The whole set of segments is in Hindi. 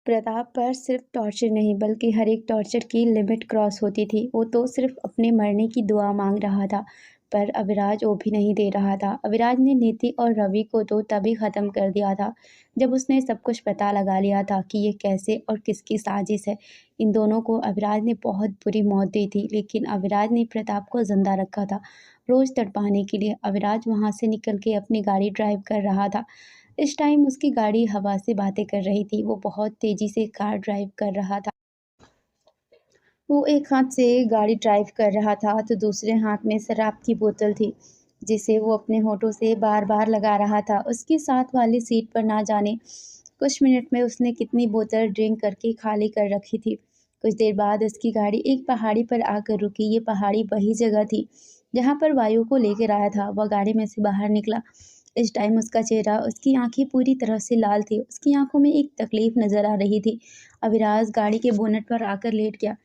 प्रताप पर सिर्फ टॉर्चर नहीं बल्कि हर एक टॉर्चर की लिमिट क्रॉस होती थी। वो तो सिर्फ अपने मरने की दुआ मांग रहा था, पर अविराज वो भी नहीं दे रहा था। अविराज ने नीति और रवि को तो तभी ख़त्म कर दिया था जब उसने सब कुछ पता लगा लिया था कि ये कैसे और किसकी साजिश है। इन दोनों को अविराज ने बहुत बुरी मौत दी थी, लेकिन अविराज ने प्रताप को जिंदा रखा था, रोज़ तड़पाने के लिए। अविराज वहाँ से निकल के अपनी गाड़ी ड्राइव कर रहा था। इस टाइम उसकी गाड़ी हवा से बातें कर रही थी। वो बहुत तेज़ी से कार ड्राइव कर रहा था। वो एक हाथ से गाड़ी ड्राइव कर रहा था तो दूसरे हाथ में शराब की बोतल थी, जिसे वो अपने होठों से बार-बार लगा रहा था। उसके साथ वाली सीट पर ना जाने कुछ मिनट में उसने कितनी बोतल ड्रिंक करके खाली कर रखी थी। कुछ देर बाद उसकी गाड़ी एक पहाड़ी पर आकर रुकी। ये पहाड़ी वही जगह थी जहाँ पर वायु को लेकर आया था। वह गाड़ी में से बाहर निकला। इस टाइम उसका चेहरा, उसकी आंखें पूरी तरह से लाल थी। उसकी आंखों में एक तकलीफ नजर आ रही थी। अविराज गाड़ी के बोनट पर आकर लेट गया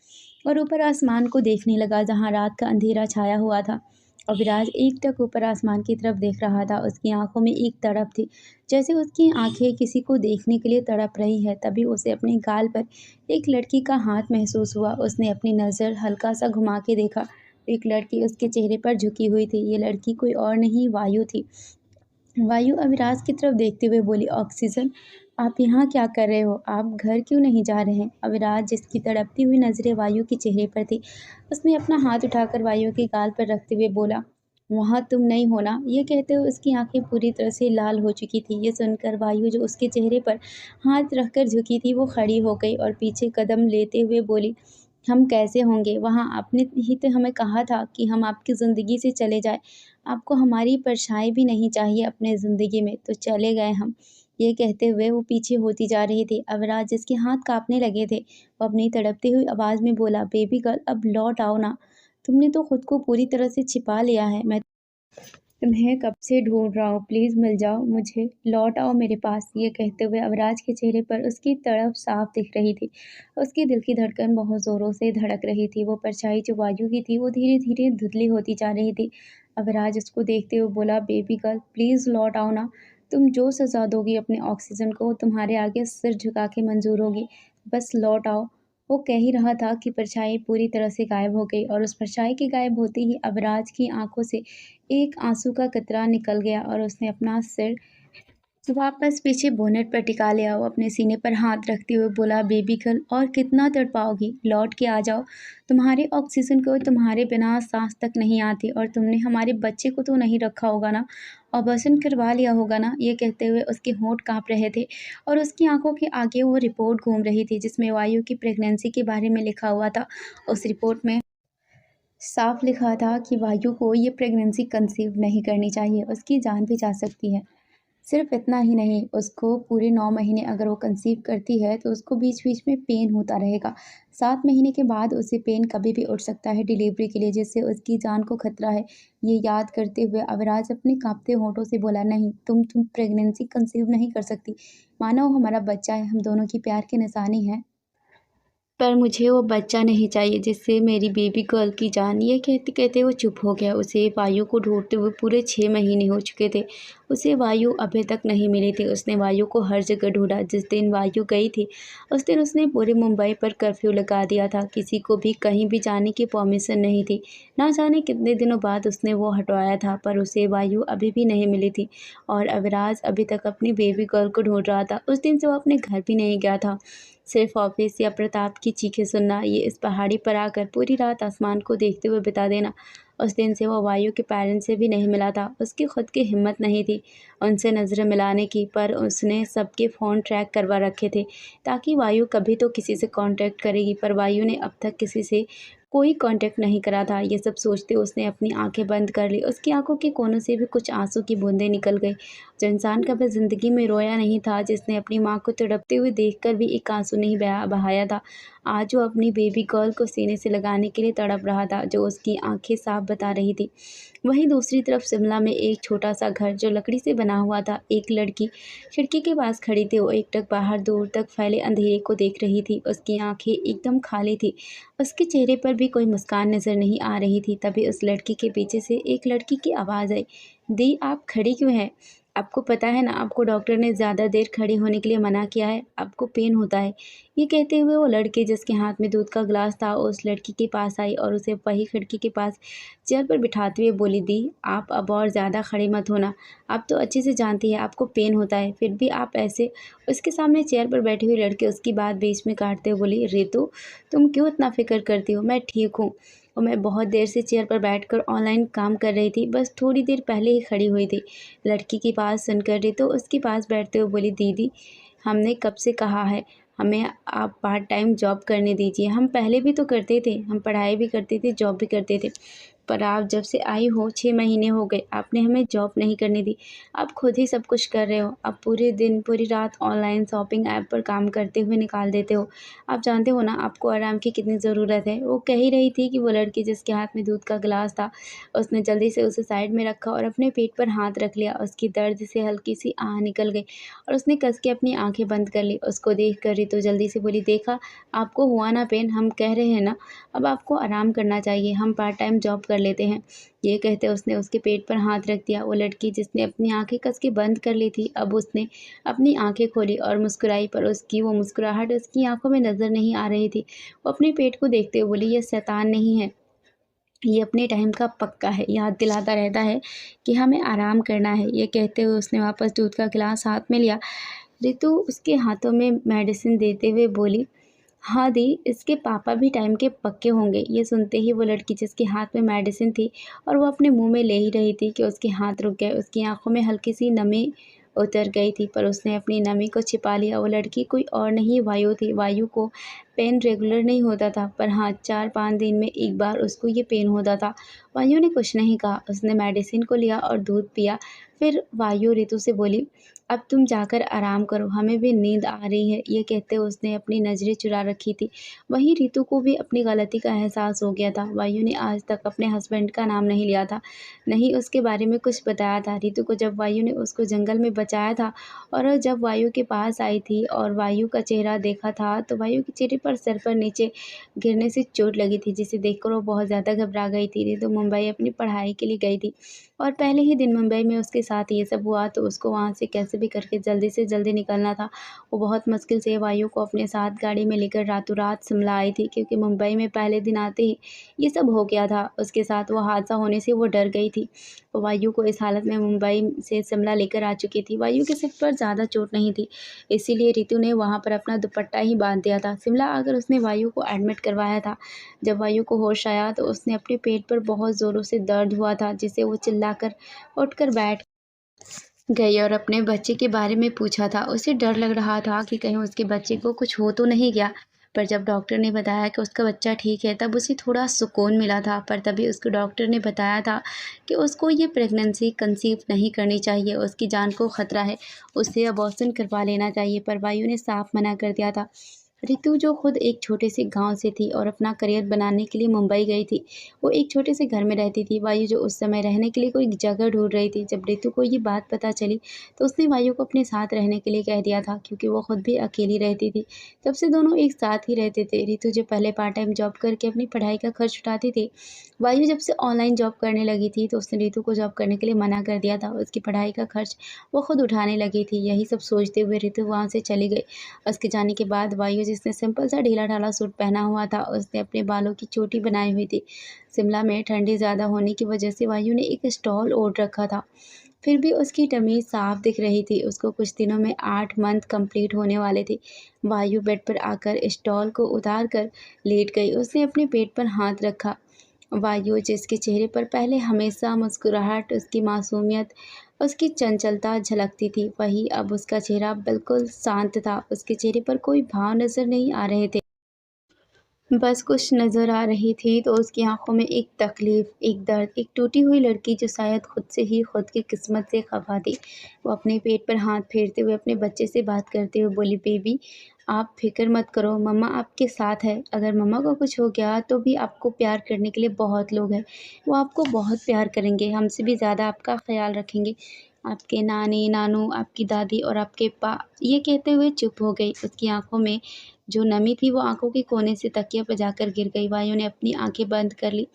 और ऊपर आसमान को देखने लगा जहाँ रात का अंधेरा छाया हुआ था। अविराज एकटक ऊपर आसमान की तरफ देख रहा था। उसकी आंखों में एक तड़प थी, जैसे उसकी आंखें किसी को देखने के लिए तड़प रही है। तभी उसे अपने गाल पर एक लड़की का हाथ महसूस हुआ। उसने अपनी नज़र हल्का सा घुमा के देखा। एक लड़की उसके चेहरे पर झुकी हुई थी। ये लड़की कोई और नहीं, वायु थी। वायु अविराज की तरफ देखते हुए बोली, ऑक्सीजन, आप यहाँ क्या कर रहे हो? आप घर क्यों नहीं जा रहे हैं? अविराज, जिसकी तड़पती हुई नजरें वायु के चेहरे पर थी, उसने अपना हाथ उठाकर वायु के गाल पर रखते हुए बोला, वहाँ तुम नहीं हो ना? ये कहते हुए उसकी आंखें पूरी तरह से लाल हो चुकी थी। ये सुनकर वायु, जो उसके चेहरे पर हाथ रखकर झुकी थी, वो खड़ी हो गई और पीछे कदम लेते हुए बोली, हम कैसे होंगे वहाँ? आपने ही तो हमें कहा था कि हम आपकी ज़िंदगी से चले जाए। आपको हमारी परछाई भी नहीं चाहिए अपने ज़िंदगी में, तो चले गए हम। ये कहते हुए वो पीछे होती जा रही थी। अविराज, जिसके हाथ काँपने लगे थे, वो अपनी तड़पती हुई आवाज़ में बोला, बेबी गर्ल, अब लौट आओ ना। तुमने तो खुद को पूरी तरह से छिपा लिया है। मैं तुम्हें कब से ढूंढ रहा हूँ, प्लीज़ मिल जाओ मुझे, लौट आओ मेरे पास। ये कहते हुए अविराज के चेहरे पर उसकी तड़प साफ दिख रही थी। उसके दिल की धड़कन बहुत ज़ोरों से धड़क रही थी। वो परछाई जो वायु की थी, वो धीरे धीरे धुंधली होती जा रही थी। अविराज उसको देखते हुए बोला, बेबी गर्ल, प्लीज़ लौट आओ ना। तुम जो सज़ा दोगी अपने ऑक्सीजन को, तुम्हारे आगे सिर झुका के मंजूर होगी। बस लौट आओ। वो कह ही रहा था कि परछाई पूरी तरह से गायब हो गई और उस परछाई के गायब होते ही अविराज की आंखों से एक आंसू का कतरा निकल गया और उसने अपना सिर वापस पीछे बोनेट पर टिका लिया। वो अपने सीने पर हाथ रखते हुए बोला, बेबी गर्ल, और कितना तड़पाओगी? लौट के आ जाओ। तुम्हारे ऑक्सीजन को तुम्हारे बिना सांस तक नहीं आती और तुमने हमारे बच्चे को तो नहीं रखा होगा ना? ऑपरेशन करवा लिया होगा ना? ये कहते हुए उसके होंठ कांप रहे थे और उसकी आंखों के आगे वो रिपोर्ट घूम रही थी जिसमें वायु की प्रेगनेंसी के बारे में लिखा हुआ था। उस रिपोर्ट में साफ लिखा था कि वायु को ये प्रेगनेंसी कंसीव नहीं करनी चाहिए, उसकी जान भी जा सकती है। सिर्फ इतना ही नहीं, उसको पूरे 9 महीने अगर वो कंसीव करती है तो उसको बीच-बीच में पेन होता रहेगा। 7 महीने के बाद उसे पेन कभी भी उठ सकता है डिलीवरी के लिए, जिससे उसकी जान को खतरा है। ये याद करते हुए अविराज अपने काँपते होठों से बोला, नहीं, तुम प्रेगनेंसी कंसीव नहीं कर सकती। मानो वो हमारा बच्चा है, हम दोनों की प्यार की निशानी है। पर मुझे वो बच्चा नहीं चाहिए जिससे मेरी बेबी गर्ल की जान। ये कहते-कहते वो चुप हो गया। उसे वायु को ढूँढते हुए पूरे 6 महीने हो चुके थे। उसे वायु अभी तक नहीं मिली थी। उसने वायु को हर जगह ढूँढा। जिस दिन वायु गई थी, उस दिन उसने पूरे मुंबई पर कर्फ्यू लगा दिया था। किसी को भी कहीं भी जाने की परमिशन नहीं थी। ना जाने कितने दिनों बाद उसने वो हटवाया था, पर उसे वायु अभी भी नहीं मिली थी और अविराज अभी तक अपनी बेबी गर्ल को ढूँढ रहा था। उस दिन से वो अपने घर भी नहीं गया था। सिर्फ ऑफिस या प्रताप की चीखें सुनना, ये इस पहाड़ी पर आकर पूरी रात आसमान को देखते हुए बिता देना। उस दिन से वो वायु के पेरेंट्स से भी नहीं मिला था। उसकी खुद की हिम्मत नहीं थी उनसे नज़रें मिलाने की, पर उसने सबके फ़ोन ट्रैक करवा रखे थे ताकि वायु कभी तो किसी से कांटेक्ट करेगी, पर वायु ने अब तक किसी से कोई कांटेक्ट नहीं करा था। ये सब सोचते उसने अपनी आंखें बंद कर ली। उसकी आंखों के कोनों से भी कुछ आंसू की बूंदें निकल गई। जो इंसान कभी ज़िंदगी में रोया नहीं था, जिसने अपनी माँ को तड़पते हुए देखकर भी एक आंसू नहीं बहाया था, आज वो अपनी बेबी गर्ल को सीने से लगाने के लिए तड़प रहा था, जो उसकी आंखें साफ बता रही थी। वहीं दूसरी तरफ शिमला में एक छोटा सा घर जो लकड़ी से बना हुआ था। एक लड़की खिड़की के पास खड़ी थी। वो एकटक बाहर दूर तक फैले अंधेरे को देख रही थी। उसकी आंखें एकदम खाली थी। उसके चेहरे पर भी कोई मुस्कान नजर नहीं आ रही थी। तभी उस लड़की के पीछे से एक लड़की की आवाज़ आई, दी, आप खड़ी क्यों हैं? आपको पता है ना, आपको डॉक्टर ने ज़्यादा देर खड़े होने के लिए मना किया है, आपको पेन होता है। ये कहते हुए वो लड़की जिसके हाथ में दूध का ग्लास था उस लड़की के पास आई और उसे वही खिड़की के पास चेयर पर बिठाते हुए बोली, दी आप अब और ज़्यादा खड़े मत होना, आप तो अच्छे से जानती है आपको पेन होता है, फिर भी आप ऐसे। उसके सामने चेयर पर बैठी हुई लड़की उसकी बात बीच में काटते हुए बोली, रितु तुम क्यों इतना फिक्र करती हो, मैं ठीक हूँ और मैं बहुत देर से चेयर पर बैठकर ऑनलाइन काम कर रही थी, बस थोड़ी देर पहले ही खड़ी हुई थी। लड़की की बात सुनकर रितु उसके पास बैठते हुए बोली, दीदी हमने कब से कहा है हमें आप पार्ट टाइम जॉब करने दीजिए, हम पहले भी तो करते थे, हम पढ़ाई भी करते थे जॉब भी करते थे, पर आप जब से आई हो 6 महीने हो गए आपने हमें जॉब नहीं करने दी, आप खुद ही सब कुछ कर रहे हो, आप पूरे दिन पूरी रात ऑनलाइन शॉपिंग ऐप पर काम करते हुए निकाल देते हो, आप जानते हो ना आपको आराम की कितनी ज़रूरत है। वो कह ही रही थी कि वो लड़की जिसके हाथ में दूध का गिलास था उसने जल्दी से उसे साइड में रखा और अपने पेट पर हाथ रख लिया। उसकी दर्द से हल्की सी आह निकल गई और उसने कस के अपनी आंखें बंद कर ली। उसको देख कर रितु जल्दी से बोली, देखा आपको हुआ ना पेन, हम कह रहे हैं ना अब आपको आराम करना चाहिए, हम पार्ट टाइम जॉब कर लेते हैं। ये कहते उसने उसके पेट पर हाथ रख दिया। वो लड़की जिसने अपनी आंखें कस के बंद कर ली थी अब उसने अपनी आंखें खोली और मुस्कुराई, पर उसकी वो मुस्कुराहट उसकी आंखों में नजर नहीं आ रही थी। वो अपने पेट को देखते हुए बोली, ये शैतान नहीं है, ये अपने टाइम का पक्का है, याद दिलाता रहता है कि हमें आराम करना है। ये कहते हुए उसने वापस दूध का गिलास हाथ में लिया। रितु उसके हाथों में मेडिसिन देते हुए बोली, हाँ दी, इसके पापा भी टाइम के पक्के होंगे। ये सुनते ही वो लड़की जिसके हाथ में मेडिसिन थी और वो अपने मुंह में ले ही रही थी कि उसके हाथ रुक गए। उसकी आंखों में हल्की सी नमी उतर गई थी, पर उसने अपनी नमी को छिपा लिया। वो लड़की कोई और नहीं वायु थी। वायु को पेन रेगुलर नहीं होता था, पर हाँ 4-5 दिन में एक बार उसको ये पेन होता था। वायु ने कुछ नहीं कहा, उसने मेडिसिन को लिया और दूध पिया। फिर वायु रितु से बोली, अब तुम जाकर आराम करो, हमें भी नींद आ रही है। ये कहते उसने अपनी नज़रें चुरा रखी थी। वहीं रितु को भी अपनी गलती का एहसास हो गया था। वायु ने आज तक अपने हस्बैंड का नाम नहीं लिया था, नहीं उसके बारे में कुछ बताया था। रितु को जब वायु ने उसको जंगल में बचाया था और जब वायु के पास आई थी और वायु का चेहरा देखा था तो वायु के चेहरे पर सर पर नीचे गिरने से चोट लगी थी, जिसे देखकर वो बहुत ज़्यादा घबरा गई थी। रितु मुंबई अपनी पढ़ाई के लिए गई थी और पहले ही दिन मुंबई में उसके साथ ये सब हुआ, तो उसको वहाँ से कैसे भी करके जल्दी से जल्दी निकलना था। वो बहुत मुश्किल से वायु को अपने साथ गाड़ी में लेकर रातों रात शिमला आई थी, क्योंकि मुंबई में पहले दिन आते ही ये सब हो गया था उसके साथ। वो हादसा होने से वो डर गई थी। वो वायु को इस हालत में मुंबई से शिमला लेकर आ चुकी थी। वायु के सिर पर ज़्यादा चोट नहीं थी, इसीलिए रितु ने वहाँ पर अपना दुपट्टा ही बांध दिया था। शिमला आकर उसने वायु को एडमिट करवाया था। जब वायु को होश आया तो उसने अपने पेट पर बहुत ज़ोरों से दर्द हुआ था, जिसे वो चिल्लाकर उठकर बैठ गई और अपने बच्चे के बारे में पूछा था। उसे डर लग रहा था कि कहीं उसके बच्चे को कुछ हो तो नहीं गया, पर जब डॉक्टर ने बताया कि उसका बच्चा ठीक है तब उसे थोड़ा सुकून मिला था। पर तभी उसको डॉक्टर ने बताया था कि उसको ये प्रेगनेंसी कंसीव नहीं करनी चाहिए, उसकी जान को खतरा है, उसे अबॉर्शन करवा लेना चाहिए। पर वायु ने साफ मना कर दिया था। रितु जो खुद एक छोटे से गांव से थी और अपना करियर बनाने के लिए मुंबई गई थी, वो एक छोटे से घर में रहती थी। वायु जो उस समय रहने के लिए कोई जगह ढूंढ रही थी। जब रितु को ये बात पता चली तो उसने वायु को अपने साथ रहने के लिए कह दिया था, क्योंकि वो खुद भी अकेली रहती थी। तब से दोनों एक साथ ही रहते थे। रितु जो पहले पार्ट टाइम जॉब करके अपनी पढ़ाई का खर्च उठाती थी, वायु जब से ऑनलाइन जॉब करने लगी थी तो उसने रितु को जॉब करने के लिए मना कर दिया था। उसकी पढ़ाई का खर्च वो खुद उठाने लगी थी। यही सब सोचते हुए रितु वहाँ से चली गई। उसके जाने के बाद वायु जिसने सिंपल सा ढीला ढाला सूट पहना हुआ था, उसने अपने बालों की चोटी बनाई हुई थी। शिमला में ठंडी ज़्यादा होने की वजह से वायु ने एक स्टॉल ओढ़ रखा था, फिर भी उसकी टमी साफ दिख रही थी। उसको कुछ दिनों में 8 मंथ कंप्लीट होने वाले थे। वायु बेड पर आकर स्टॉल को उतार कर लेट गई। उसने अपने पेट पर हाथ रखा। वायु जिसके चेहरे पर पहले हमेशा मुस्कुराहट, उसकी मासूमियत, उसकी चंचलता झलकती थी, वही अब उसका चेहरा बिल्कुल शांत था। उसके चेहरे पर कोई भाव नजर नहीं आ रहे थे, बस कुछ नज़र आ रही थी तो उसकी आंखों में एक तकलीफ़, एक दर्द, एक टूटी हुई लड़की जो शायद खुद से ही खुद की किस्मत से खफा थी। वो अपने पेट पर हाथ फेरते हुए अपने बच्चे से बात करते हुए बोली, बेबी आप फ़िक्र मत करो, मम्मा आपके साथ है। अगर मम्मा को कुछ हो गया तो भी आपको प्यार करने के लिए बहुत लोग हैं। वो आपको बहुत प्यार करेंगे, हमसे भी ज़्यादा आपका ख़्याल रखेंगे। आपके नानी, नानू, आपकी दादी और आपके ये कहते हुए चुप हो गई। उसकी आँखों में जो नमी थी वो आँखों के कोने से तकिया पर जाकर गिर गई। वायु ने अपनी आँखें बंद कर ली,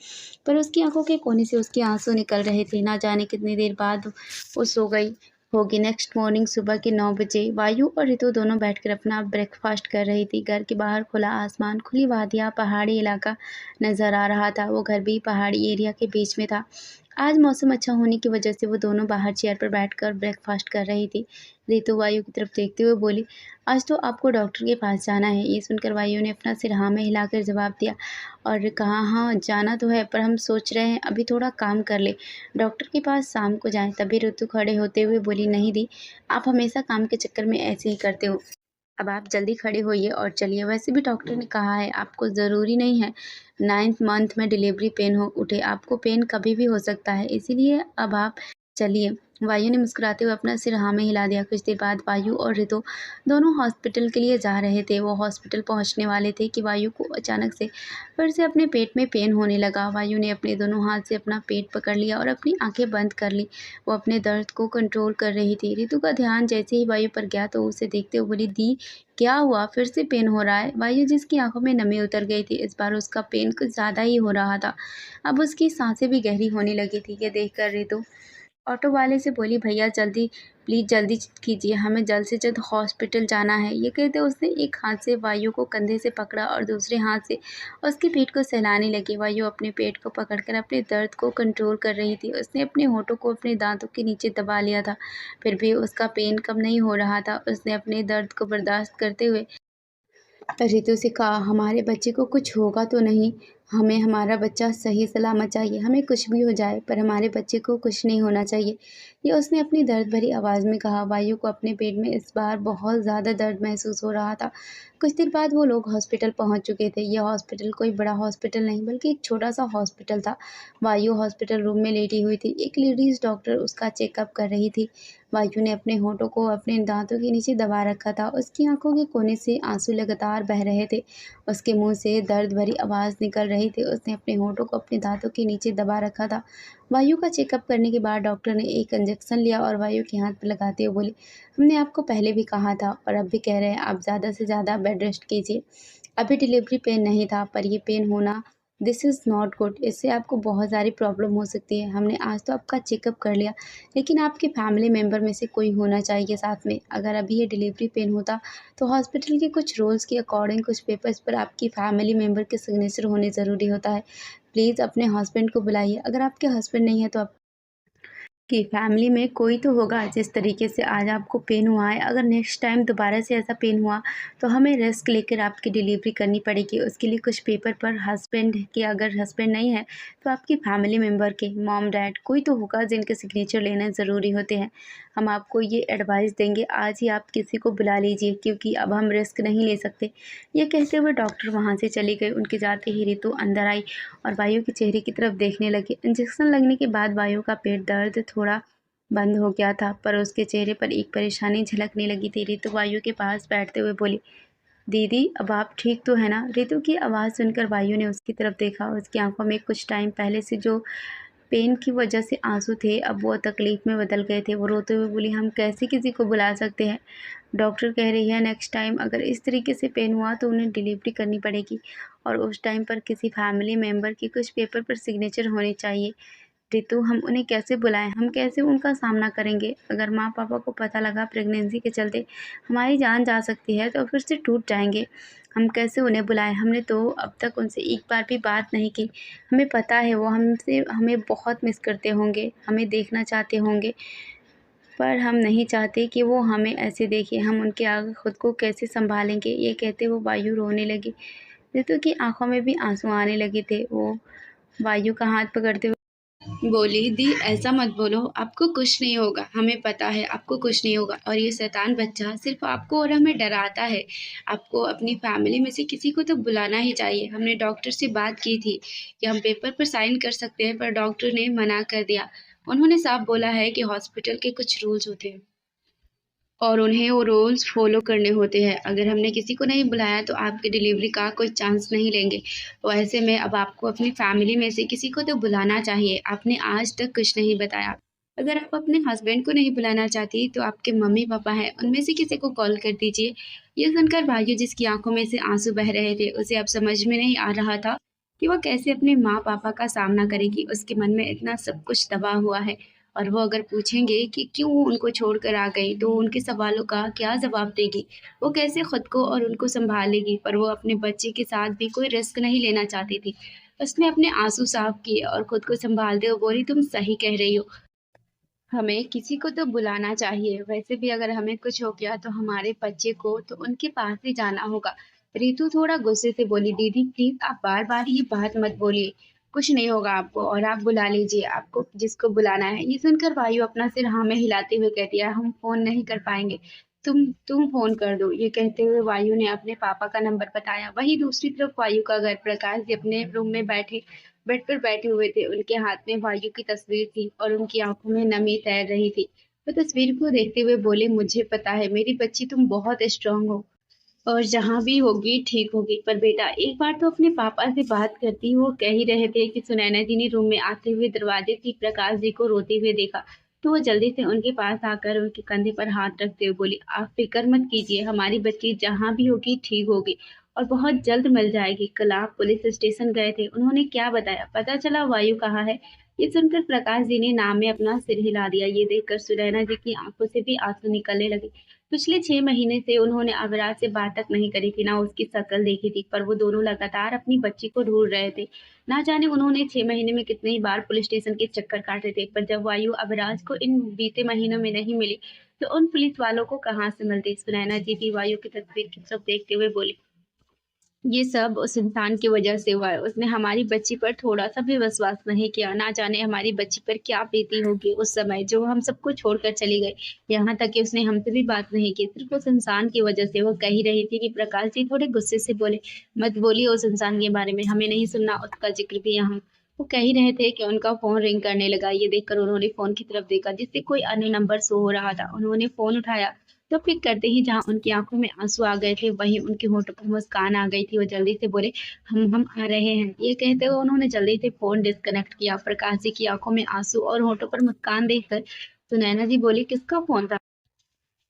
पर उसकी आँखों के कोने से उसके आंसू निकल रहे थे। ना जाने कितनी देर बाद वो सो गई। होगी। नेक्स्ट मॉर्निंग सुबह के 9 बजे वायु और ऋतु दोनों बैठकर अपना ब्रेकफास्ट कर रही थी। घर के बाहर खुला आसमान, खुली वादियाँ, पहाड़ी इलाका नज़र आ रहा था। वो घर भी पहाड़ी एरिया के बीच में था। आज मौसम अच्छा होने की वजह से वो दोनों बाहर चेयर पर बैठकर ब्रेकफास्ट कर रही थी। ऋतु वायु की तरफ देखते हुए बोली, आज तो आपको डॉक्टर के पास जाना है। ये सुनकर वायु ने अपना सिर हाँ में हिलाकर जवाब दिया और कहा, हाँ जाना तो है, पर हम सोच रहे हैं अभी थोड़ा काम कर ले, डॉक्टर के पास शाम को जाएं। तभी ऋतु खड़े होते हुए बोली, नहीं दी, आप हमेशा काम के चक्कर में ऐसे ही करते हो। अब आप जल्दी खड़े होइए और चलिए। वैसे भी डॉक्टर ने कहा है आपको ज़रूरी नहीं है 9th मंथ में डिलीवरी पेन हो उठे, आपको पेन कभी भी हो सकता है, इसीलिए अब आप चलिए। वायु ने मुस्कुराते हुए अपना सिर हाँ में हिला दिया। कुछ देर बाद वायु और ऋतु दोनों हॉस्पिटल के लिए जा रहे थे। वो हॉस्पिटल पहुंचने वाले थे कि वायु को अचानक से फिर से अपने पेट में पेन होने लगा। वायु ने अपने दोनों हाथ से अपना पेट पकड़ लिया और अपनी आंखें बंद कर ली। वो अपने दर्द को कंट्रोल कर रही थी। ऋतु का ध्यान जैसे ही वायु पर गया तो उसे देखते हुए बोली, दी क्या हुआ, फिर से पेन हो रहा है? वायु जिसकी आंखों में नमी उतर गई थी, इस बार उसका पेन कुछ ज़्यादा ही हो रहा था। अब उसकी सांसें भी गहरी होने लगी थी। ये देखकर ऋतु ऑटो वाले से बोली, भैया जल्दी, प्लीज़ जल्दी कीजिए, हमें जल्द से जल्द हॉस्पिटल जाना है। ये कहते उसने एक हाथ से वायु को कंधे से पकड़ा और दूसरे हाथ से उसकी पीठ को सहलाने लगी। वायु अपने पेट को पकड़कर अपने दर्द को कंट्रोल कर रही थी। उसने अपने होठों को अपने दांतों के नीचे दबा लिया था, फिर भी उसका पेन कम नहीं हो रहा था। उसने अपने दर्द को बर्दाश्त करते हुए रितु से कहा, हमारे बच्चे को कुछ होगा तो नहीं, हमें हमारा बच्चा सही सलामत चाहिए, हमें कुछ भी हो जाए पर हमारे बच्चे को कुछ नहीं होना चाहिए। ये उसने अपनी दर्द भरी आवाज़ में कहा। वायु को अपने पेट में इस बार बहुत ज़्यादा दर्द महसूस हो रहा था। कुछ देर बाद वो लोग हॉस्पिटल पहुंच चुके थे। यह हॉस्पिटल कोई बड़ा हॉस्पिटल नहीं बल्कि एक छोटा सा हॉस्पिटल था। वायु हॉस्पिटल रूम में लेटी हुई थी। एक लेडीज़ डॉक्टर उसका चेकअप कर रही थी। वायु ने अपने होठों को अपने दांतों के नीचे दबा रखा था। उसकी आंखों के कोने से आंसू लगातार बह रहे थे। उसके मुंह से दर्द भरी आवाज़ निकल रही थी। उसने अपने होठों को अपने दांतों के नीचे दबा रखा था। वायु का चेकअप करने के बाद डॉक्टर ने एक इंजेक्शन लिया और वायु के हाथ पर लगाते हुए बोले, हमने आपको पहले भी कहा था और अब भी कह रहे हैं, आप ज़्यादा से ज़्यादा बेड रेस्ट कीजिए। अभी डिलीवरी पेन नहीं था, पर ये पेन होना दिस इज़ नॉट गुड, इससे आपको बहुत सारी प्रॉब्लम हो सकती है। हमने आज तो आपका चेकअप कर लिया, लेकिन आपके फैमिली मेम्बर में से कोई होना चाहिए साथ में। अगर अभी ये डिलीवरी पेन होता तो हॉस्पिटल के कुछ रूल्स के अकॉर्डिंग कुछ पेपर्स पर आपकी फैमिली मेम्बर के सिग्नेचर होने ज़रूरी होता है। प्लीज़ अपने हस्बैंड को बुलाइए। अगर आपके हस्बैंड नहीं है तो आप कि फैमिली में कोई तो होगा। जिस तरीके से आज आपको पेन हुआ है, अगर नेक्स्ट टाइम दोबारा से ऐसा पेन हुआ तो हमें रिस्क लेकर आपकी डिलीवरी करनी पड़ेगी। उसके लिए कुछ पेपर पर हस्बैंड के, अगर हस्बैंड नहीं है तो आपकी फैमिली मेम्बर के, मॉम डैड कोई तो होगा जिनके सिग्नेचर लेने ज़रूरी होते हैं। हम आपको ये एडवाइस देंगे, आज ही आप किसी को बुला लीजिए, क्योंकि अब हम रिस्क नहीं ले सकते। ये कहते हुए डॉक्टर वहाँ से चली गई। उनके जाते ही ऋतु अंदर आई और वायु के चेहरे की तरफ देखने लगी। इंजेक्शन लगने के बाद वायु का पेट दर्द थोड़ा बंद हो गया था, पर उसके चेहरे पर एक परेशानी झलकने लगी थी। ऋतु वायु के पास बैठते हुए बोली, दीदी अब आप ठीक तो है ना? ऋतु की आवाज़ सुनकर वायु ने उसकी तरफ देखा। उसकी आंखों में कुछ टाइम पहले से जो पेन की वजह से आंसू थे, अब वो तकलीफ में बदल गए थे। वो रोते हुए बोली, हम कैसे किसी को बुला सकते हैं? डॉक्टर कह रही है नेक्स्ट टाइम अगर इस तरीके से पेन हुआ तो उन्हें डिलीवरी करनी पड़ेगी और उस टाइम पर किसी फैमिली मेम्बर के कुछ पेपर पर सिग्नेचर होने चाहिए। रितु, हम उन्हें कैसे बुलाएं, हम कैसे उनका सामना करेंगे? अगर माँ पापा को पता लगा प्रेगनेंसी के चलते हमारी जान जा सकती है तो फिर से टूट जाएंगे। हम कैसे उन्हें बुलाएं? हमने तो अब तक उनसे एक बार भी बात नहीं की। हमें पता है वो हमसे हमें बहुत मिस करते होंगे, हमें देखना चाहते होंगे, पर हम नहीं चाहते कि वो हमें ऐसे देखें। हम उनके आगे खुद को कैसे संभालेंगे? ये कहते वो वायु रोने लगी। रितु की आंखों में भी आंसू आने लगे थे। वो वायु का हाथ पकड़ते हुए बोली, दी ऐसा मत बोलो, आपको कुछ नहीं होगा, हमें पता है आपको कुछ नहीं होगा और ये शैतान बच्चा सिर्फ आपको और हमें डराता है। आपको अपनी फैमिली में से किसी को तो बुलाना ही चाहिए। हमने डॉक्टर से बात की थी कि हम पेपर पर साइन कर सकते हैं, पर डॉक्टर ने मना कर दिया। उन्होंने साफ बोला है कि हॉस्पिटल के कुछ रूल्स होते हैं और उन्हें वो रूल्स फॉलो करने होते हैं। अगर हमने किसी को नहीं बुलाया तो आपकी डिलीवरी का कोई चांस नहीं लेंगे। तो ऐसे में अब आपको अपनी फैमिली में से किसी को तो बुलाना चाहिए। आपने आज तक कुछ नहीं बताया। अगर आप अपने हस्बैंड को नहीं बुलाना चाहती तो आपके मम्मी पापा हैं, उनमें से किसी को कॉल कर दीजिए। ये सुनकर भाग्य, जिसकी आंखों में से आंसू बह रहे थे, उसे अब समझ में नहीं आ रहा था कि वह कैसे अपने माँ पापा का सामना करेगी। उसके मन में इतना सब कुछ दबा हुआ है और वो अगर पूछेंगे कि क्यों वो उनको छोड़कर आ गई, तो उनके सवालों का क्या जवाब देगी? वो कैसे खुद को और उनको सँभालेगी? पर वो अपने बच्चे के साथ भी कोई रिस्क नहीं लेना चाहती थी। उसने अपने आँसू साफ किए और खुद को सँभालते हुए बोली, "तुम सही कह रही हो। हमें किसी को तो बुलाना चाहिए। वैसे भी अगर हमें कुछ हो गया तो हमारे बच्चे को तो उनके पास ही जाना होगा।" रितु थोड़ा गुस्से से बोली, "दीदी प्लीज़ आप बार-बार ये बात मत बोलिए। कुछ नहीं होगा आपको और आप बुला लीजिए आपको जिसको बुलाना है।" ये सुनकर वायु अपना सिर हाँ में हिलाते हुए कहती है, "हम फ़ोन नहीं कर पाएँगे। तुम फ़ोन कर दो।" ये कहते हुए वायु ने अपने पापा का नंबर बताया। वहीं दूसरी तरफ वायु का घर प्रकाश जी अपने रूम में बेड पर बैठे हुए थे। उनके हाथ में वायु की तस्वीर थी और उनकी आँखों में नमी तैर रही थी। वो तस्वीर को देखते हुए बोले, "मुझे पता है मेरी बच्ची तुम बहुत स्ट्रॉन्ग हो और जहाँ भी होगी ठीक होगी। पर बेटा एक बार तो अपने पापा से बात करती।" वो कह ही रहे थे कि सुनैना जी ने रूम में आते हुए दरवाजे से प्रकाश जी को रोते हुए देखा। तो वो जल्दी से उनके पास आकर उनके कंधे पर हाथ रखते हुए बोली, "आप फ़िक्र मत कीजिए, हमारी बच्ची जहाँ भी होगी ठीक होगी और बहुत जल्द मिल जाएगी। कल आप पुलिस स्टेशन गए थे, उन्होंने क्या बताया? पता चला वायु कहाँ है?" ये सुनकर प्रकाश जी ने नाम में अपना सिर हिला दिया। ये देखकर सुनैना जी की आँखों से भी आँसू निकलने लगे। पिछले 6 महीने से उन्होंने अविराज से बात तक नहीं करी थी, ना उसकी शक्ल देखी थी, पर वो दोनों लगातार अपनी बच्ची को ढूँढ रहे थे। ना जाने उन्होंने 6 महीने में कितनी ही बार पुलिस स्टेशन के चक्कर काटे थे, पर जब वायु अविराज को इन बीते महीनों में नहीं मिली, तो उन पुलिस वालों को कहाँ से मिलती? सुनैना जी भी वायु की तस्वीर की तरफ देखते हुए बोली, "ये सब उस इंसान की वजह से हुआ है। उसने हमारी बच्ची पर थोड़ा-सा भी विश्वास नहीं किया। ना जाने हमारी बच्ची पर क्या बीती होगी उस समय, जो हम सबको छोड़कर चली गई। यहाँ तक कि उसने हमसे भी बात नहीं की, सिर्फ़ उस इंसान की वजह से।" वो कह ही रही थी कि प्रकाश जी थोड़े गुस्से से बोले, "मत बोलिए उस इंसान के बारे में, हमें नहीं सुनना उसका ज़िक्र भी यहाँ।" वो कह ही रहे थे कि उनका फ़ोन रिंग करने लगा। ये देखकर उन्होंने फ़ोन की तरफ देखा, जिससे कोई अन्य नंबर शो हो रहा था। उन्होंने फ़ोन उठाया तो पिक करते ही जहाँ उनकी आँखों में आँसू आ गए थे, वहीं उनके होठों पर मुस्कान आ गई थी। वो जल्दी से बोले, हम आ रहे हैं।" ये कहते हुए उन्होंने जल्दी से फ़ोन डिस्कनेक्ट किया। प्रकाश जी की आँखों में आँसू और होठों पर मुस्कान देखकर सुनैना जी बोली, "किसका फ़ोन था?"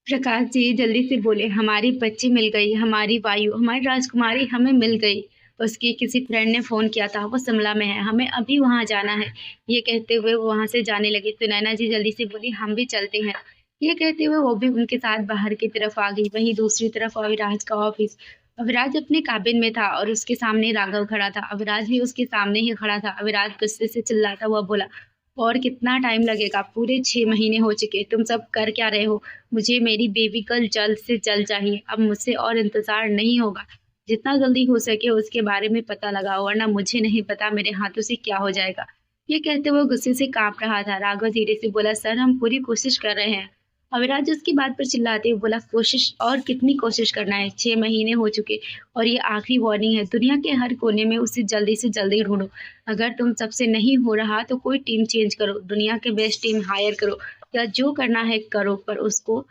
प्रकाश जी जल्दी से बोले, "हमारी बच्ची मिल गई, हमारी वायु, हमारी राजकुमारी हमें मिल गई। उसकी किसी फ्रेंड ने फ़ोन किया था, वो शिमला में है, हमें अभी वहाँ जाना है।" ये कहते हुए वो वहाँ से जाने लगे। तो नैना जी जल्दी से बोली, "हम भी चलते हैं।" ये कहते हुए वो भी उनके साथ बाहर की तरफ आ गई। वहीं दूसरी तरफ अविराज का ऑफ़िस। अविराज अपने केबिन में था और उसके सामने राघव खड़ा था। अविराज भी उसके सामने ही खड़ा था। अविराज गुस्से से चिल्लाता हुआ बोला, "और कितना टाइम लगेगा? पूरे 6 महीने हो चुके, तुम सब कर क्या रहे हो? मुझे मेरी बेबी गर्ल जल्द से जल्द चाहिए। अब मुझसे और इंतज़ार नहीं होगा। जितना जल्दी हो सके उसके बारे में पता लगाओ, वरना मुझे नहीं पता मेरे हाथों से क्या हो जाएगा।" ये कहते हुए गुस्से से काँप रहा था। राघव धीरे से बोला, "सर हम पूरी कोशिश कर रहे हैं।" अविराज उसकी बात पर चिल्लाते हुए बोला, "कोशिश और कितनी कोशिश करना है? 6 महीने हो चुके और ये आखिरी वार्निंग है। दुनिया के हर कोने में उसे जल्दी से जल्दी ढूँढो। अगर तुम सबसे नहीं हो रहा तो कोई टीम चेंज करो, दुनिया के बेस्ट टीम हायर करो या जो करना है करो, पर उसको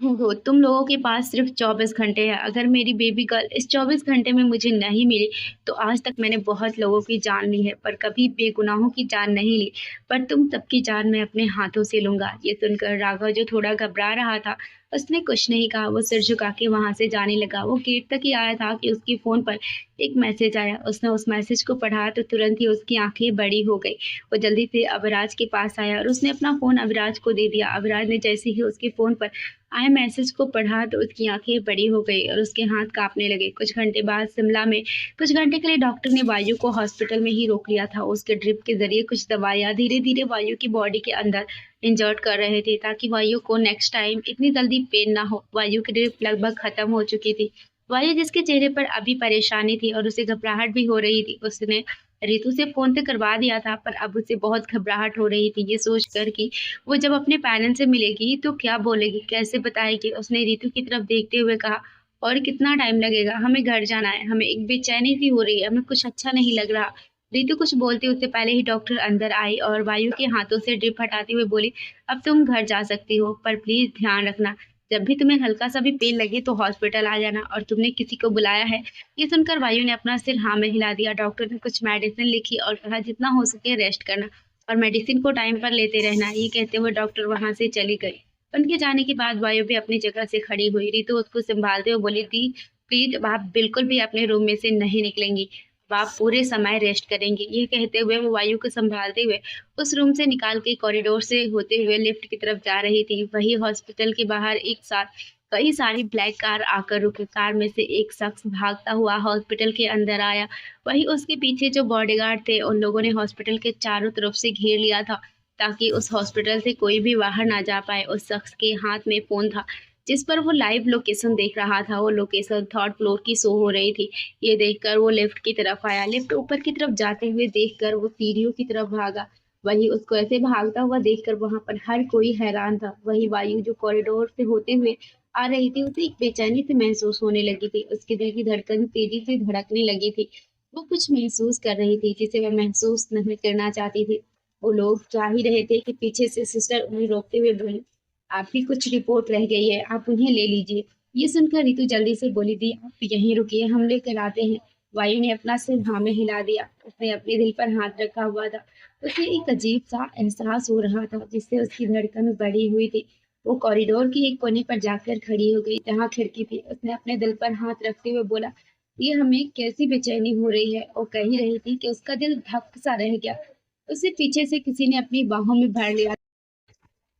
हो, तुम लोगों के पास सिर्फ़ 24 घंटे हैं। अगर मेरी बेबी गर्ल इस 24 घंटे में मुझे नहीं मिली, तो आज तक मैंने बहुत लोगों की जान ली है, पर कभी बेगुनाहों की जान नहीं ली। पर तुम सबकी जान मैं अपने हाथों से लूँगा।" ये सुनकर राघव जो थोड़ा घबरा रहा था, उसने कुछ नहीं कहा, वो सिर झुका के वहाँ से जाने लगा। वो गेट तक ही आया था कि उसके फ़ोन पर एक मैसेज आया। उसने उस मैसेज को पढ़ा तो तुरंत ही उसकी आँखें बड़ी हो गई। वो जल्दी से अविराज के पास आया और उसने अपना फ़ोन अविराज को दे दिया। अविराज ने जैसे ही उसके फ़ोन पर आए मैसेज को पढ़ा तो उसकी आँखें बड़ी हो गई और उसके हाथ काँपने लगे। कुछ घंटे बाद शिमला में कुछ घंटे के लिए डॉक्टर ने वायु को हॉस्पिटल में ही रोक लिया था। उसके ड्रिप के ज़रिए कुछ दवाइयाँ धीरे-धीरे वायु की बॉडी के अंदर इंजर्ट कर रहे थे ताकि वायु को नेक्स्ट टाइम इतनी जल्दी पेन ना हो। वायु की ड्रिप लगभग खत्म हो चुकी थी। वायु जिसके चेहरे पर अभी परेशानी थी और उसे घबराहट भी हो रही थी, उसने रितु से फ़ोन तो करवा दिया था, पर अब उसे बहुत घबराहट हो रही थी ये सोचकर कि वो जब अपने पेरेंट्स से मिलेगी तो क्या बोलेगी, कैसे बताएगी? उसने रितु की तरफ देखते हुए कहा, "और कितना टाइम लगेगा? हमें घर जाना है, हमें एक बेचैनी सी हो रही है, हमें कुछ अच्छा नहीं लग रहा।" रितु कुछ बोलती उससे पहले ही डॉक्टर अंदर आई और वायु के हाथों से ड्रिप हटाते हुए बोली, "अब तुम घर जा सकती हो, पर प्लीज़ ध्यान रखना, जब भी तुम्हें हल्का-सा भी पेन लगे तो हॉस्पिटल आ जाना और तुमने किसी को बुलाया है?" ये सुनकर वायु ने अपना सिर हाँ में हिला दिया। डॉक्टर ने कुछ मेडिसिन लिखी और कहा, "जितना हो सके रेस्ट करना और मेडिसिन को टाइम पर लेते रहना।" ये कहते हुए डॉक्टर वहाँ से चली गई। उनके जाने के बाद वायु भी अपनी जगह से खड़ी हुई। रितु उसको सँभालते हुए बोली, "दी, प्लीज़ अब आप बिल्कुल भी अपने रूम में से नहीं निकलेंगी। आप पूरे समय रेस्ट करेंगे। ये कहते हुए वो वायु को संभालते हुए उस रूम से निकाल के कॉरिडोर से होते हुए लिफ्ट की तरफ जा रही थी। वही हॉस्पिटल के बाहर एक साथ कई सारी ब्लैक कार आकर रुकी। कार में से एक शख्स भागता हुआ हॉस्पिटल के अंदर आया। वही उसके पीछे जो बॉडीगार्ड थे उन लोगों ने हॉस्पिटल के चारों तरफ से घेर लिया था ताकि उस हॉस्पिटल से कोई भी बाहर ना जा पाए। उस शख्स के हाथ में फ़ोन था जिस पर वो लाइव लोकेशन देख रहा था। वो लोकेशन 3rd फ्लोर की शो हो रही थी। ये देखकर वो लिफ्ट की तरफ आया। लिफ्ट ऊपर की तरफ जाते हुए देखकर वो सीढ़ियों की तरफ भागा। वही उसको ऐसे भागता हुआ देखकर वहां पर हर कोई हैरान था। वही वायु जो कॉरिडोर से होते हुए आ रही थी उसे एक बेचैनी से महसूस होने लगी थी। उसके दिल की धड़कन तेजी से धड़कने लगी थी। वो कुछ महसूस कर रही थी जिसे वह महसूस नहीं करना चाहती थी। वो लोग जा ही रहे थे कि पीछे से सिस्टर उन्हें रोकते हुए बोली, आपकी कुछ रिपोर्ट रह गई है, आप उन्हें ले लीजिए। ये सुनकर रितु जल्दी से बोली थी, आप यहीं रुकिए, हम लेकर आते हैं। वायु ने अपना सिर हाँ में हिला दिया। उसने अपने दिल पर हाथ रखा हुआ था। उसे एक अजीब सा एहसास हो रहा था जिससे उसकी धड़कन बढ़ी हुई थी। वो कॉरिडोर के एक कोने पर जाकर खड़ी हो गई जहाँ खिड़की थी। उसने अपने दिल पर हाथ रखते हुए बोला, ये हमें कैसी बेचैनी हो रही है। और कह ही रही थी कि उसका दिल धक सा रह गया। उसे पीछे से किसी ने अपनी बाहों में भर लिया।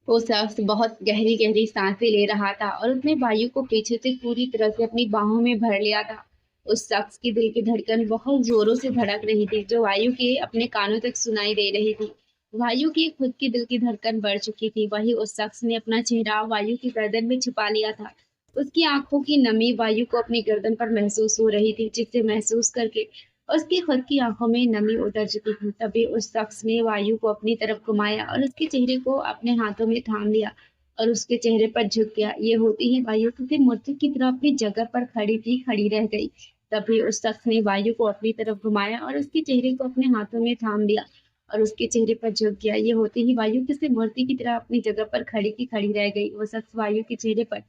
वो शख्स बहुत गहरी गहरी सांसें ले रहा था और उसने वायु को पीछे से पूरी तरह से अपनी बाहों में भर लिया था। उस शख्स की दिल की धड़कन बहुत जोरों से धड़क रही थी जो वायु के अपने कानों तक सुनाई दे रही थी। वायु की खुद की दिल की धड़कन बढ़ चुकी थी। वही उस शख्स ने अपना चेहरा वायु की गर्दन में छुपा लिया था। उसकी आंखों की नमी वायु को अपनी गर्दन पर महसूस हो रही थी जिसे महसूस करके उसकी खुद की आंखों में नमी उतर चुकी थी। तभी उस शख्स ने वायु को अपनी तरफ घुमाया और उसके चेहरे को अपने हाथों में थाम लिया और उसके चेहरे पर झुक गया। ये होती ही वायु किसी मूर्ति की तरह अपनी जगह पर खड़ी थी, खड़ी रह गई। तभी उस शख्स ने वायु को अपनी तरफ घुमाया और उसके चेहरे को अपने हाथों में थाम लिया और उसके चेहरे पर झुक गया। ये होते ही वायु किसी मूर्ति की तरह अपनी जगह पर खड़ी की खड़ी रह गई। वो शख्स वायु के चेहरे पर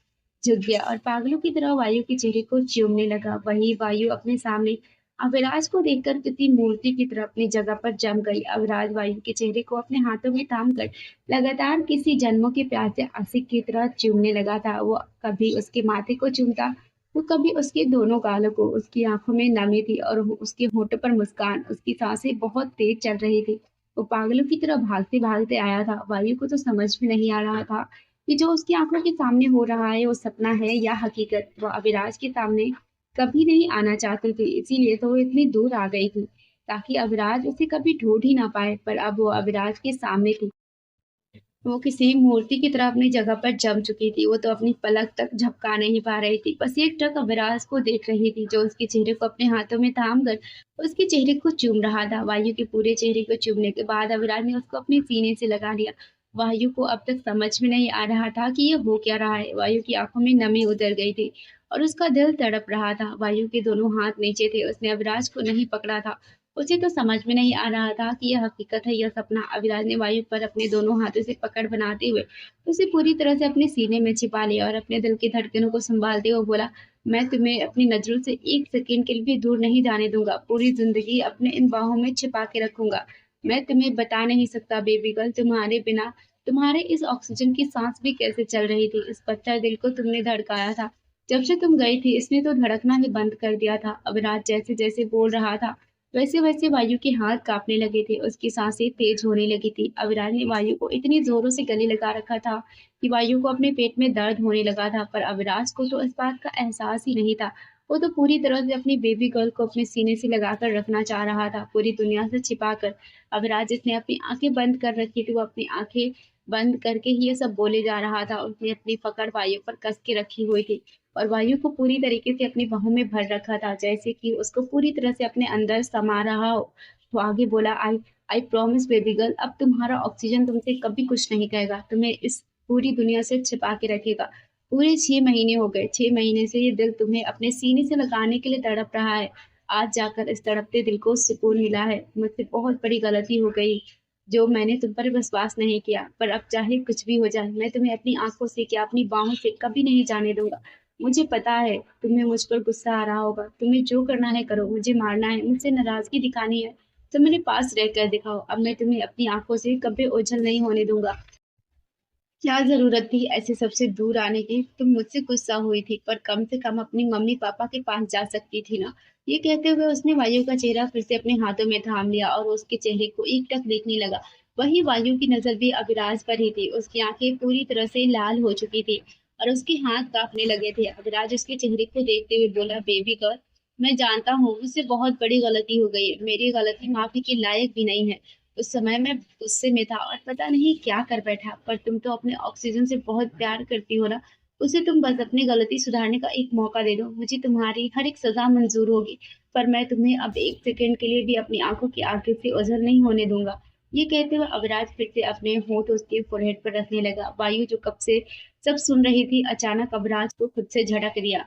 झुक गया और पागलों की तरह वायु के चेहरे को चूमने लगा। वही वायु अपने सामने अविराज को देखकर किसी मूर्ति की तरह अपनी जगह पर जम गई। अविराज वायु के चेहरे को अपने हाथों में थाम कर लगातार किसी जन्मों के प्यार से आशिक की तरह चूमने लगा था। वो कभी उसके माथे को चूमता तो कभी उसके दोनों गालों को। उसकी आंखों में नमी थी और उसके होठों पर मुस्कान। उसकी सांसें बहुत तेज चल रही थी। वो पागलों की तरह भागते भागते आया था। वायु को तो समझ में नहीं आ रहा था कि जो उसकी आंखों के सामने हो रहा है वो सपना है या हकीकत। वो अविराज के सामने कभी नहीं आना चाहती थी, इसीलिए तो वो इतनी दूर आ गई थी ताकि अविराज उसे कभी ढूंढ ही ना पाए। पर अब वो अविराज के सामने थी। वो किसी मूर्ति की तरह अपनी जगह पर जम चुकी थी। वो तो अपनी पलक तक झपका नहीं पा रही थी। बस एक टक अविराज को देख रही थी जो उसके चेहरे को अपने हाथों में थाम कर उसके चेहरे को चूम रहा था। वायु के पूरे चेहरे को चूमने के बाद अविराज ने उसको अपने सीने से लगा लिया। वायु को अब तक समझ में नहीं आ रहा था कि ये हो क्या रहा है। वायु की आंखों में नमी उतर गई थी और उसका दिल तड़प रहा था। वायु के दोनों हाथ नीचे थे। उसने अविराज को नहीं पकड़ा था। उसे तो समझ में नहीं आ रहा था कि यह हकीकत है या सपना। अविराज ने वायु पर अपने दोनों हाथों से पकड़ बनाते हुए उसे पूरी तरह से अपने सीने में छिपा लिया और अपने दिल की धड़कनों को संभालते हुए बोला, मैं तुम्हें अपनी नजरों से एक सेकंड के लिए भी दूर नहीं जाने दूंगा। पूरी जिंदगी अपने इन बाहों में छिपा के रखूंगा। मैं तुम्हें बता नहीं सकता बेबी गर्ल, तुम्हारे बिना तुम्हारे इस ऑक्सीजन की सांस भी कैसे चल रही थी। इस पत्थर दिल को तुमने धड़काया था। जब से तुम गई थी इसने तो धड़कना ही बंद कर दिया था। अविराज जैसे जैसे बोल रहा था वैसे वैसे वायु के हाथ कांपने लगे थे। उसकी सांसें तेज होने लगी थी। अविराज ने वायु को इतनी जोरों से गले लगा रखा था कि वायु को अपने पेट में दर्द होने लगा था। पर अविराज को तो इस बात का एहसास ही नहीं था। वो तो पूरी तरह से अपनी बेबी गर्ल को अपने सीने से लगाकर रखना चाह रहा था, पूरी दुनिया से छिपाकर। अविराज जिसने अपनी आंखें बंद कर रखी थी वो अपनी आंखें बंद करके ही ये सब बोले जा रहा था। उसने अपनी पकड़ वायु पर कस के रखी हुई थी और वायु को पूरी तरीके से अपनी बाहों में भर रखा था जैसे कि उसको पूरी तरह से अपने अंदर समा रहा हो। तो आगे बोला, आई आई प्रॉमिस बेबी गर्ल, अब तुम्हारा ऑक्सीजन तुमसे कभी कुछ नहीं कहेगा, तुम्हें इस पूरी दुनिया से छिपा के रखेगा। पूरे 6 महीने हो गए, 6 महीने से ये दिल तुम्हें अपने सीने से लगाने के लिए तड़प रहा है। आज जाकर इस तड़पते दिल को सुकून मिला है। मुझसे बहुत बड़ी गलती हो गई जो मैंने तुम पर विश्वास नहीं किया। पर अब चाहे कुछ भी हो जाए मैं तुम्हें अपनी आंखों से क्या अपनी बाहों से कभी नहीं जाने दूंगा। मुझे पता है तुम्हें मुझ पर गुस्सा आ रहा होगा। तुम्हें जो करना है करो, मुझे मारना है, मुझसे नाराजगी दिखानी है तो मेरे पास रहकर दिखाओ। अब मैं तुम्हें अपनी आंखों से कभी ओझल नहीं होने दूंगा। क्या ज़रूरत थी ऐसे सबसे दूर आने की? तुम मुझसे गुस्सा हुई थी, पर कम से कम अपनी मम्मी-पापा के पास जा सकती थी ना। ये कहते हुए उसने वायु का चेहरा फिर से अपने हाथों में थाम लिया और उसके चेहरे को एकटक देखने लगा। वहीं वायु की नज़र भी अभिराज पर ही थी। उसकी आंखें पूरी तरह से लाल हो चुकी थी और उसके हाथ कांपने लगे थे। अभिराज उसके चेहरे को देखते हुए बोला, बेबी गर्ल, मैं जानता हूँ मुझसे बहुत बड़ी गलती हो गई है। मेरी गलती माफी के लायक भी नहीं है। उस समय मैं गुस्से में था और पता नहीं क्या कर बैठा, पर तुम तो अपने ऑक्सीजन से बहुत प्यार करती हो ना। उसे तुम बस अपनी गलती सुधारने का एक मौका दे दो। मुझे तुम्हारी हर एक सजा मंजूर होगी, पर मैं तुम्हें अब एक सेकंड के लिए भी अपनी आंखों की आंखें से ओझल नहीं होने दूंगा। ये कहते हुए अविराज फिर से अपने होंठ उसके फोrehead पर रखने लगा। वायु जो कब से सब सुन रही थी, अचानक अविराज को खुद से झटक दिया।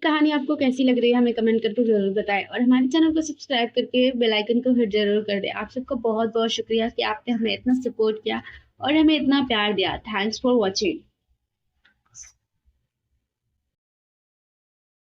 कहानी आपको कैसी लग रही है हमें कमेंट करके ज़रूर बताएं और हमारे चैनल को सब्सक्राइब करके बेल आइकन को हिट ज़रूर कर दें। आप सबका बहुत बहुत शुक्रिया कि आपने हमें इतना सपोर्ट किया और हमें इतना प्यार दिया। Thanks for watching.